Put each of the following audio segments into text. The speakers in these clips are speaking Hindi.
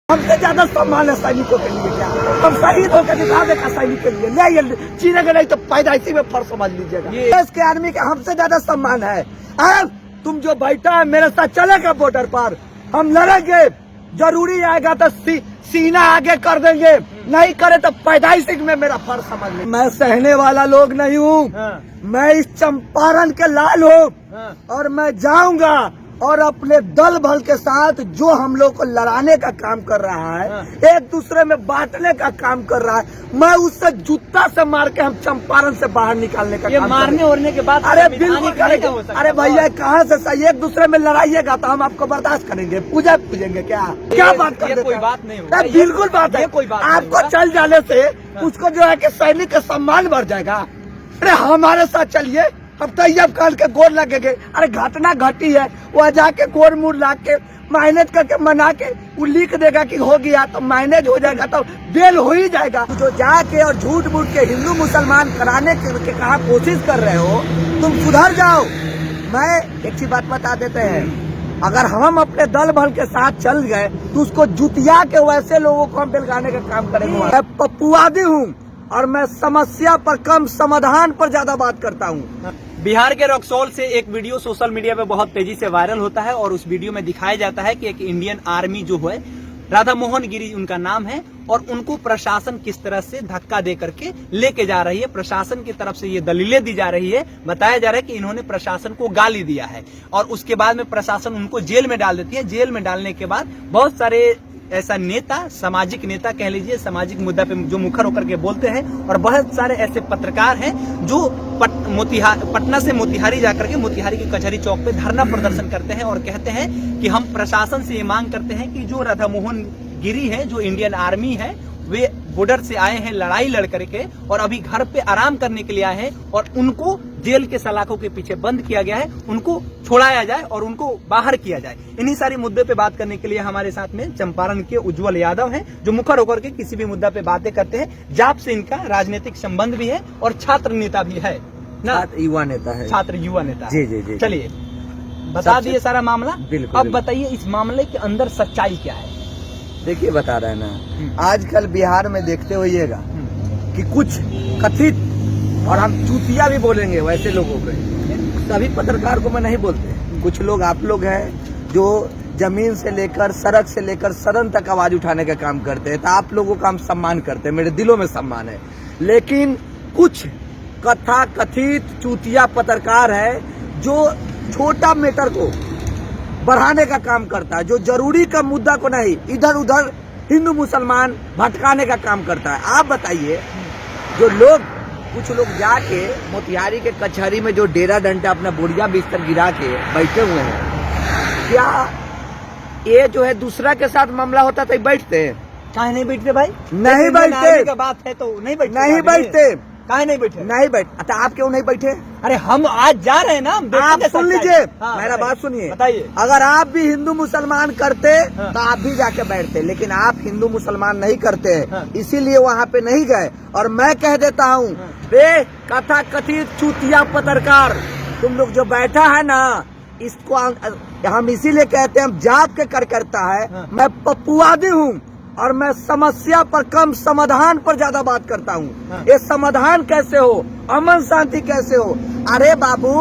हमसे ज्यादा सम्मान है सैनिकों के लिए क्या? हम शहीद होकर दिखा देगा सैनिक के लिए, नहीं चीनेंगे नहीं तो पैदाइशी में फर्क समझ लीजिएगा। देश के आर्मी के हमसे ज्यादा सम्मान है। तुम जो बैठा है मेरे साथ चलेगा बॉर्डर पर, हम लड़ेंगे, जरूरी आएगा तो सीना आगे कर देंगे, नहीं करे तो पैदाइशी में मेरा फर्क समझ लीजिए। मैं सहने वाला लोग नहीं हूँ, मैं इस चंपारण के लाल हूँ और मैं जाऊंगा और अपने दल बल के साथ जो हम लोग को लड़ाने का काम कर रहा है, एक दूसरे में बांटने का काम कर रहा है, मैं उससे जूता से मार के हम चंपारण से बाहर निकालने का काम मारने ओरने के बाद अरे बिल्कुल करेंगे। अरे भैया कहाँ से सही, एक दूसरे में लड़ाइएगा तो हम आपको बर्दाश्त करेंगे, पूजेंगे क्या बात कर? कोई बात नहीं होगा, बिल्कुल बात है। कोई बात आपको चल जाने से उसको जो है कि सैनिक का सम्मान बढ़ जाएगा। अरे हमारे साथ चलिए, अब तैयब खान के गोर लगेंगे। अरे घटना घटी है, वह जाके गोर मुड़ ला के मैनेज करके मना के वो लिख देगा कि हो गया तो मैनेज हो जाएगा, तो बेल हो ही जाएगा। जो जाके और झूठ मूठ के हिंदू मुसलमान कराने के कहा कोशिश कर रहे हो, तुम सुधर जाओ। मैं एक ही बात बता देते हैं, अगर हम अपने दल बल के साथ चल गए तो उसको जुतिया के वैसे लोगों को हम बेलगाने का काम करेंगे। मैं पप्पुआदी हूँ और मैं समस्या पर कम समाधान पर ज्यादा बात करता हूँ। बिहार के रक्सौल से एक वीडियो सोशल मीडिया पे बहुत तेजी से वायरल होता है और उस वीडियो में दिखाया जाता है कि एक इंडियन आर्मी जो है, राधा मोहन गिरी उनका नाम है, और उनको प्रशासन किस तरह से धक्का दे करके लेके जा रही है। प्रशासन की तरफ से ये दलीलें दी जा रही है, बताया जा रहा है कि इन्होंने प्रशासन को गाली दिया है और उसके बाद में प्रशासन उनको जेल में डाल देती है। जेल में डालने के बाद बहुत सारे ऐसा नेता, सामाजिक नेता कह लीजिए, सामाजिक मुद्दा पे जो मुखर होकर के बोलते हैं, और बहुत सारे ऐसे पत्रकार हैं जो पटना से मोतिहारी जाकर के मोतिहारी के कचहरी चौक पे धरना प्रदर्शन करते हैं और कहते हैं कि हम प्रशासन से ये मांग करते हैं कि जो राधा मोहन गिरी है, जो इंडियन आर्मी है, वे बॉर्डर से आए हैं लड़ाई लड़ करके और अभी घर पे आराम करने के लिए आए हैं और उनको जेल के सलाखों के पीछे बंद किया गया है, उनको छोड़ाया जाए और उनको बाहर किया जाए। इन्हीं सारी मुद्दे पे बात करने के लिए हमारे साथ में चंपारण के उज्जवल यादव हैं, जो मुखर होकर के किसी भी मुद्दा पे बातें करते हैं। जाप से इनका राजनीतिक संबंध भी है और छात्र नेता भी है ना, युवा नेता है, छात्र युवा नेता। जी जी जी। चलिए बता दिए सारा मामला, बिल्कुल। अब बताइए इस मामले के अंदर सच्चाई क्या है? देखिए बता रहे हैं ना, आजकल बिहार में देखते होइएगा कि कुछ कथित, और हम चूतिया भी बोलेंगे वैसे लोगों को, सभी पत्रकार को मैं नहीं बोलते, कुछ लोग आप लोग हैं जो जमीन से लेकर सड़क से लेकर सदन तक आवाज उठाने का काम करते हैं, तो आप लोगों का हम सम्मान करते हैं, मेरे दिलों में सम्मान है। लेकिन कुछ कथा कथित चूतिया पत्रकार है जो छोटा मैटर को बढ़ाने का काम करता है, जो जरूरी का मुद्दा को नहीं इधर उधर हिंदू मुसलमान भटकाने का काम करता है। आप बताइए, जो लोग कुछ लोग जाके मोतिहारी के कचहरी में जो डेरा डंडा अपना बोरिया बिस्तर गिरा के बैठे हुए हैं, क्या ये जो है दूसरा के साथ मामला होता तो बैठते? काहे नहीं बैठते भाई? नहीं बैठते का बात है तो नहीं बैठते, नहीं बैठते। काहे नहीं बैठे? नहीं बैठ। अच्छा आप क्यों नहीं बैठे? अरे हम आज जा रहे हैं ना, आप सुन लीजिए, मेरा बात सुनिए, बताइए। अगर आप भी हिंदू मुसलमान करते तो आप भी जाके बैठते, लेकिन आप हिंदू मुसलमान नहीं करते, इसीलिए वहाँ पे नहीं गए। और मैं कह देता हूँ, बे कथा कथित चूतिया पत्रकार, तुम लोग जो बैठा है ना, इसको हम इसीलिए कहते हैं, हम जाप के कर करता है। मैं पप्पुआदी हूँ और मैं समस्या पर कम समाधान पर ज्यादा बात करता हूँ। ये समाधान कैसे हो, अमन शांति कैसे हो? अरे बाबू,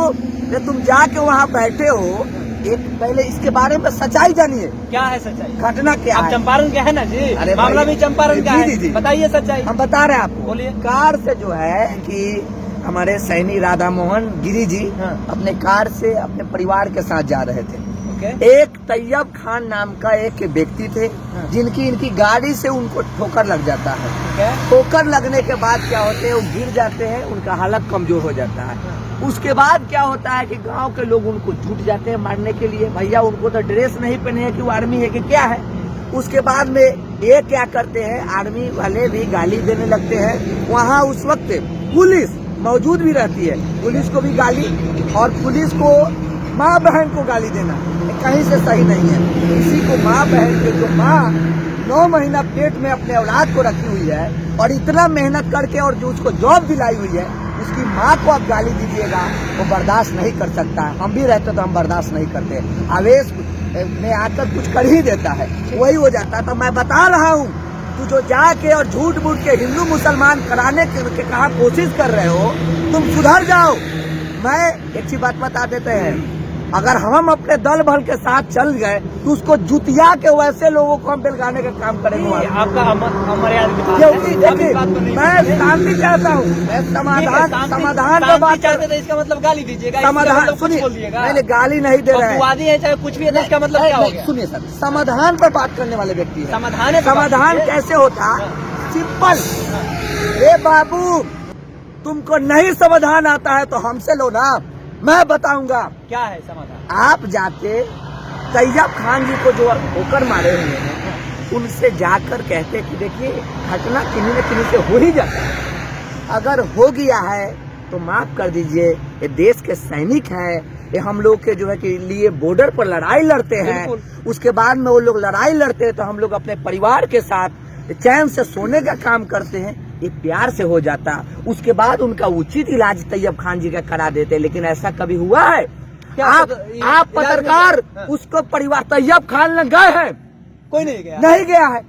ये तुम जाके वहाँ बैठे हो, एक पहले इसके बारे में सच्चाई जानिए। क्या है सच्चाई? घटना क्या है? चंपारण का है ना जी, अरे मामला भी चंपारण का है, बताइए सच्चाई। हम बता रहे हैं आपको। बोलिए। कार से जो है कि हमारे सैनी राधा मोहन गिरी जी अपने कार से अपने परिवार के साथ जा रहे थे। एक तैयब खान नाम का एक व्यक्ति थे, जिनकी इनकी गाड़ी से उनको ठोकर लग जाता है। ठोकर लगने के बाद क्या होते हैं, वो गिर जाते हैं, उनका हालत कमजोर हो जाता है। उसके बाद क्या होता है कि गांव के लोग उनको छूट जाते हैं मारने के लिए। भैया उनको तो ड्रेस नहीं पहने है कि वो आर्मी है कि क्या है। उसके बाद में ये क्या करते हैं, आर्मी वाले भी गाली देने लगते हैं। वहाँ उस वक्त पुलिस मौजूद भी रहती है, पुलिस को भी गाली, और पुलिस को माँ बहन को गाली देना कहीं से सही नहीं है। किसी को माँ बहन के, जो माँ 9 महीना पेट में अपने औलाद को रखी हुई है और इतना मेहनत करके और जो उसको जॉब दिलाई हुई है, उसकी माँ को आप गाली दीजिएगा, वो बर्दाश्त नहीं कर सकता है। हम भी रहते तो हम बर्दाश्त नहीं करते। आवेश में आकर कुछ कर ही देता है, वही हो जाता है। तो मैं बता रहा हूँ, तू जो जाके और झूठ मूठ के हिंदू मुसलमान कराने के कहा कोशिश कर रहे हो, तुम सुधर जाओ। मैं एक चीज बात बता देते हैं, अगर हम अपने दल बल के साथ चल गए तो उसको जुतिया के वैसे लोगों को हम बेलगाने का काम करेंगे। आपका क्योंकि देखिए, मैं शांति चाहता हूँ, मैं समाधान पर बात चाहते थे, इसका मतलब गाली दीजिएगा, समाधान सुनिए, मैंने गाली नहीं दे रहे वादी है चाहे कुछ भी है, इसका मतलब क्या हो गया? सुनिए सर, समाधान पर बात करने वाले व्यक्ति है। समाधान कैसे होता? सिंपल। ए बाबू, तुमको नहीं समाधान आता है तो हमसे लो ना, मैं बताऊंगा क्या है समाधान। आप जाके तैयब खान जी को जो होकर मारे हुए हैं, उनसे जाकर कहते कि देखिए घटना किन्हीं न किन्हीं से हो ही जाता है, अगर हो गया है तो माफ कर दीजिए, ये देश के सैनिक हैं, ये हम लोग के जो है कि लिए बॉर्डर पर लड़ाई लड़ते हैं, उसके बाद में वो लोग लड़ाई लड़ते हैं तो हम लोग अपने परिवार के साथ चैन से सोने का काम करते हैं, ये प्यार से हो जाता। उसके बाद उनका उचित इलाज तैयब खान जी का करा देते, लेकिन ऐसा कभी हुआ है? आप पत्रकार उसको परिवार तैयब खान लग गए हैं? कोई नहीं गया, नहीं गया है,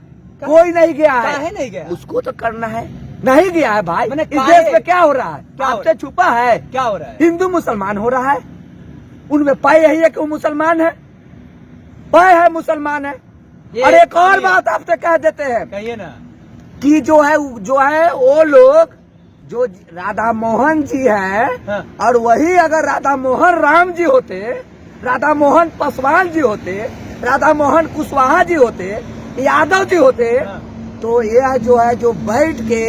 कोई नहीं गया है, नहीं गया। उसको तो करना है, नहीं गया है भाई। मैंने इस देश में क्या हो रहा है? आपसे छुपा है? क्या हो रहा है? हिंदू मुसलमान हो रहा है, उनमें पाए यही है कि वो मुसलमान है, पाए है मुसलमान है। और एक और बात आपसे कह देते हैं, कहिए ना, कि जो है वो लोग जो राधा मोहन जी है, हाँ। और वही अगर राधा मोहन राम जी होते, राधा मोहन पासवान जी होते, राधा मोहन कुशवाहा जी होते, यादव जी होते, हाँ। तो ये जो है जो बैठ के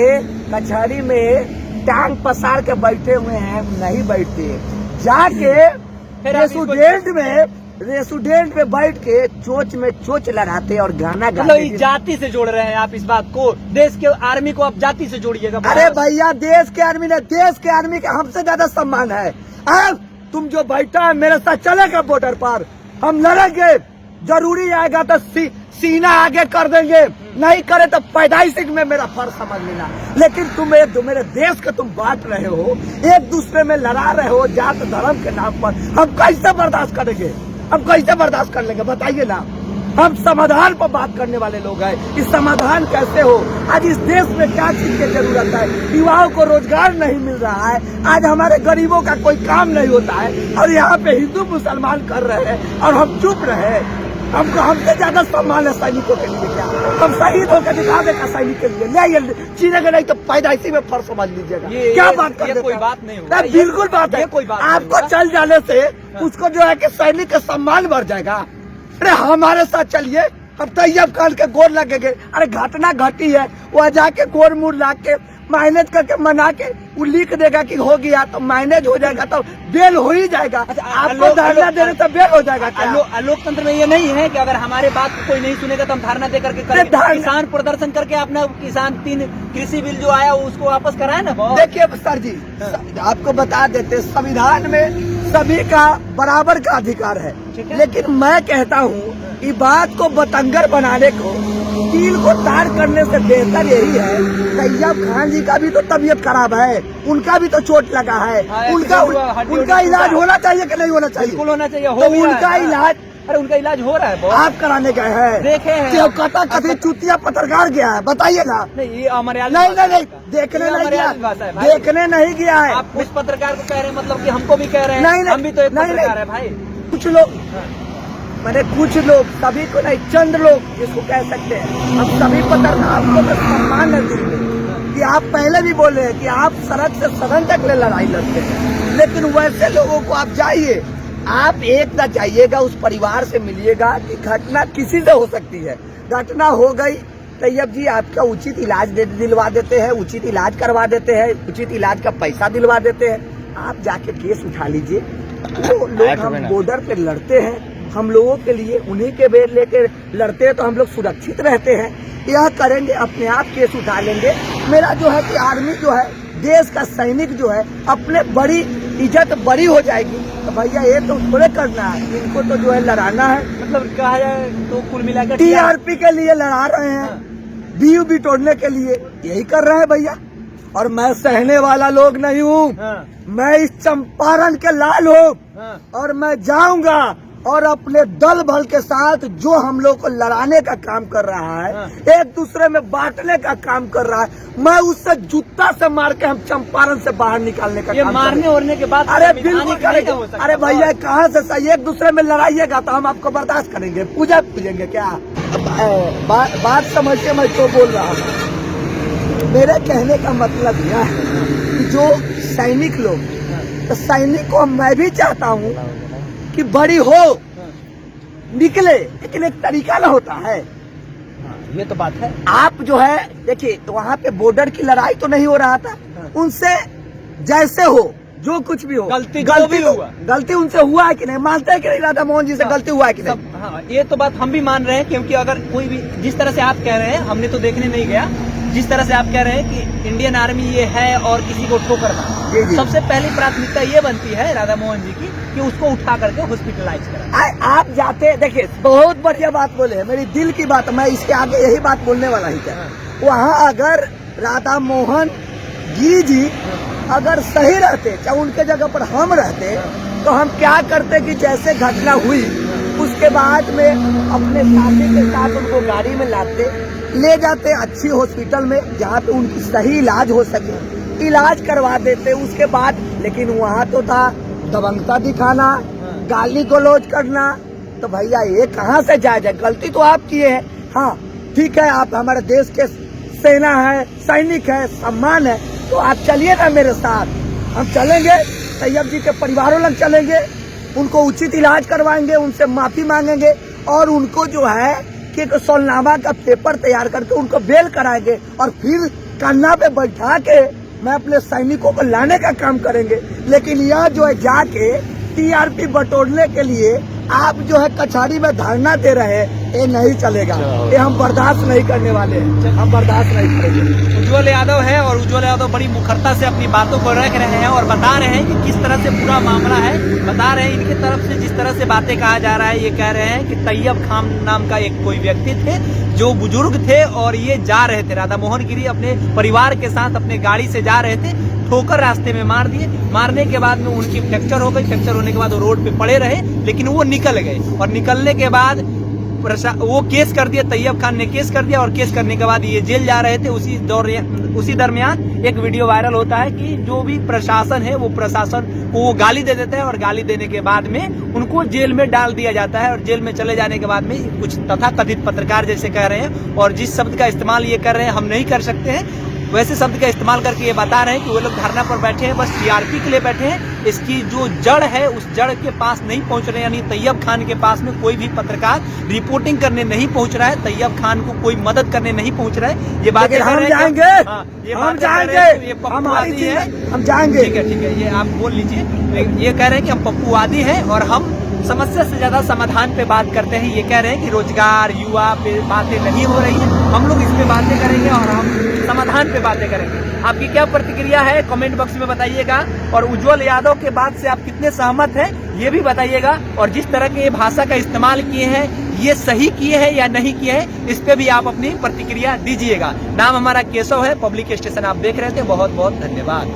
कचहरी में टांग पसार के बैठे हुए हैं, नहीं बैठते, जाके रेस्टोरेंट में बैठ के चोच में चोच लड़ाते और गाना गाते। जाति से जोड़ रहे हैं आप इस बात को, देश के आर्मी को आप जाति से जोड़िएगा। अरे भैया, देश के आर्मी ने, देश के आर्मी का हमसे ज्यादा सम्मान है। तुम जो बैठा है मेरे साथ चलेगा बॉर्डर पर, हम लड़ेंगे, जरूरी आएगा तो सीना आगे कर देंगे, नहीं करे तो पैदाइशी में मेरा फर्ज समझ लेना। लेकिन तुम मेरे देश के तुम बांट रहे हो, एक दूसरे में लड़ा रहे हो जात धर्म के नाम पर, हम कैसे बर्दाश्त करेंगे? हम कैसे बर्दाश्त कर लेंगे बताइए ना? हम समाधान पर बात करने वाले लोग हैं, इस समाधान कैसे हो? आज इस देश में क्या चीज की जरूरत है? युवाओं को रोजगार नहीं मिल रहा है, आज हमारे गरीबों का कोई काम नहीं होता है, और यहाँ पे हिंदू मुसलमान कर रहे हैं और हम चुप रहे। हमको हमसे ज्यादा सम्मान है सैनिकों के लिए क्या? हम शहीद होकर दिखा देगा सैनिक के लिए, चीनेगा नहीं तो पैदाइशी में फर्ज समझ लीजिएगा। क्या बात कर रहे? कोई बात नहीं, बिल्कुल बात है। कोई बात आपको चल जाने से उसको जो है कि सैनिक का सम्मान बढ़ जाएगा। अरे हमारे साथ चलिए, हम तैयब खान के गोर लगेंगे। अरे घटना घटी है, वह जाके गोर मुड़ ला के मैनेज करके मना के वो लिख देगा कि हो गया, तो मैनेज हो जाएगा, तो बेल हो ही जाएगा। आपको धरना देने तो बेल हो जाएगा क्या? लोकतंत्र में ये नहीं है कि अगर हमारे बात को कोई नहीं सुनेगा तो हम धरना दे करके किसान प्रदर्शन करके अपना किसान 3 कृषि बिल जो आया उसको वापस कराए ना। देखिए सर जी, आपको बता देते, संविधान में सभी का बराबर का अधिकार है, लेकिन मैं कहता हूँ इस बात को बतंगर बनाने को, कील को तार करने से बेहतर यही है। तैयब खान जी का भी तो तबीयत खराब है, उनका भी तो चोट लगा है, उनका इलाज होना चाहिए कि नहीं होना चाहिए? बिल्कुल होना चाहिए। तो उनका इलाज, अरे उनका इलाज हो रहा है, आप कराने गए हैं? देखे हैं कभी चुतिया पत्रकार गया है? बताइए ना। नहीं, अमर्यादित नहीं, देखने नहीं गया, देखने नहीं गया है। आप उस पत्रकार को कह रहे हैं, मतलब कि हमको भी कह रहे हैं? नहीं, हम भी तो एक पत्रकार है भाई। कुछ लोग, मैंने कुछ लोग, सभी को नहीं, चंद लोग इसको कह सकते हैं। अब सभी पत्रकार को तो सम्मान है दिल में कि आप पहले भी बोले हैं कि आप सड़क से सदन तक ले लड़ाई लड़ते हैं, लेकिन वैसे लोगों को आप जाइए, आप एक ना जाइएगा, उस परिवार से मिलिएगा कि घटना किसी से हो सकती है, घटना हो गई, तैयब जी आपका उचित इलाज दिलवा देते हैं, उचित इलाज करवा देते हैं, उचित इलाज का पैसा दिलवा देते हैं। आप जाके केस उठा लीजिए। वो लोग, हम बॉर्डर पे लड़ते हैं, हम लोगों के लिए, उन्हीं के बेर लेके लड़ते हैं तो हम लोग सुरक्षित रहते हैं। यह करेंगे, अपने आप केस उठा लेंगे। मेरा जो है कि आर्मी जो है, देश का सैनिक जो है, अपने बड़ी इज्जत बड़ी हो जाएगी। तो भैया ये तो थोड़े करना है, इनको तो जो है लड़ाना है। मतलब कहा जाए तो कुल मिलाकर TRP के लिए लड़ा रहे हैं, बीयू भी तोड़ने के लिए यही कर रहे हैं भैया। और मैं सहने वाला लोग नहीं हूँ, मैं इस चंपारण के लाल हूँ, और मैं जाऊंगा और अपने दल बल के साथ जो हम लोग को लड़ाने का काम कर रहा है, एक दूसरे में बांटने का काम कर रहा है, मैं उससे जूता से मार के हम चंपारण से बाहर निकालने का काम मारने ओरने के बाद अरे बिल्कुल करेंगे। अरे भैया कहाँ से सही, एक दूसरे में लड़ाइएगा तो हम आपको बर्दाश्त करेंगे, पूजा पूजेंगे क्या? बात समझिए मैं क्यों बोल रहा हूँ। मेरे कहने का मतलब यह है कि जो सैनिक लोग, तो सैनिक को मैं भी चाहता हूँ कि बड़ी हो निकले, लेकिन एक तरीका ना होता है। ये तो बात है। आप जो है देखिए, तो वहाँ पे बॉर्डर की लड़ाई तो नहीं हो रहा था, उनसे जैसे हो जो कुछ भी हो, गलती उनसे हुआ है कि नहीं, मानते हैं कि नहीं राधा मोहन जी से गलती हुआ है कि नहीं? हाँ, ये तो बात हम भी मान रहे हैं, क्योंकि अगर कोई भी जिस तरह से आप कह रहे हैं, हमने तो देखने नहीं गया, जिस तरह से आप कह रहे हैं कि इंडियन आर्मी ये है और किसी को ठोकर मारा, सबसे पहली प्राथमिकता ये बनती है राधा मोहन जी की कि उसको उठा करके हॉस्पिटलाइज करें। आप जाते देखिए, बहुत बढ़िया बात बोले हैं, मेरी दिल की बात, मैं इसके आगे यही बात बोलने वाला ही था। वहाँ अगर राधा मोहन गिरी जी अगर सही रहते, चाहे उनके जगह पर हम रहते, तो हम क्या करते कि जैसे घटना हुई उसके बाद में अपने साथी के साथ उनको गाड़ी में लाते, ले जाते अच्छी हॉस्पिटल में जहाँ पे उनकी सही इलाज हो सके, इलाज करवा देते उसके बाद। लेकिन वहाँ तो था दबंगता दिखाना, गाली गलौज करना, तो भैया ये कहाँ से जायज है? गलती तो आप किए हैं, हाँ ठीक है, आप हमारे देश के सेना है, सैनिक है, सम्मान है, तो आप चलिए ना मेरे साथ, हम चलेंगे, तैयब जी के परिवारों लग चलेंगे, उनको उचित इलाज करवाएंगे, उनसे माफी मांगेंगे और उनको जो है कि सोलनामा का पेपर तैयार करके उनको बेल कराएंगे और फिर कन्ना पे बैठा के मैं अपने सैनिकों को लाने का काम करेंगे। लेकिन यह जो है जाके टीआरपी बटोरने के लिए आप जो है कचहरी में धरना दे रहे हैं, ये नहीं चलेगा, ये हम बर्दाश्त नहीं करने वाले हैं, हम बर्दाश्त नहीं करेंगे। उज्जवल यादव है और उज्जवल यादव बड़ी मुखरता से अपनी बातों को रख रहे हैं और बता रहे हैं कि किस तरह से पूरा मामला है। बता रहे हैं इनकी तरफ से जिस तरह से बातें कहा जा रहा है, ये कह रहे हैं कि तैयब खान नाम का एक कोई व्यक्ति थे जो बुजुर्ग थे और ये जा रहे थे, राधा मोहन गिरी अपने परिवार के साथ अपने गाड़ी से जा रहे थे, ठोकर रास्ते में मार दिए। मारने के बाद में उनकी फ्रैक्चर हो गई, फ्रैक्चर होने के बाद वो रोड पे पड़े रहे, लेकिन वो निकल गए और निकलने के बाद वो केस कर दिया, तैयब खान ने केस कर दिया और केस करने के बाद ये जेल जा रहे थे। उसी दरमियान एक वीडियो वायरल होता है कि जो भी प्रशासन है वो प्रशासन को वो गाली दे देता है और गाली देने के बाद में उनको जेल में डाल दिया जाता है और जेल में चले जाने के बाद में कुछ तथाकथित पत्रकार जैसे कह रहे हैं और जिस शब्द का इस्तेमाल ये कर रहे हैं हम नहीं कर सकते हैं, वैसे शब्द का इस्तेमाल करके ये बता रहे हैं कि वो लोग धरना पर बैठे हैं, बस टीआरपी के लिए बैठे हैं। इसकी जो जड़ है उस जड़ के पास नहीं पहुंच रहे, यानी तैयब खान के पास में कोई भी पत्रकार रिपोर्टिंग करने नहीं पहुंच रहा है, तैयब खान को कोई मदद करने नहीं पहुंच रहा है। ये बात हम जाएंगे, हम जाएंगे, हम जाएंगे। ठीक है, ये आप बोल लीजिए। ये कह रहे हैं कि हम पप्पूवादी हैं और हम समस्या से ज्यादा समाधान पे बात करते हैं। ये कह रहे हैं कि रोजगार, युवा पे बातें नहीं हो रही है, हम लोग इस पे बातें करेंगे और हम समाधान पे बातें करेंगे। आपकी क्या प्रतिक्रिया है कमेंट बॉक्स में बताइएगा और उज्जवल यादव के बात से आप कितने सहमत हैं ये भी बताइएगा और जिस तरह के भाषा का इस्तेमाल किए हैं ये सही किए हैं या नहीं किए हैं इस पे भी आप अपनी प्रतिक्रिया दीजिएगा। नाम हमारा केशव है, पब्लिक स्टेशन आप देख रहे थे। बहुत बहुत धन्यवाद।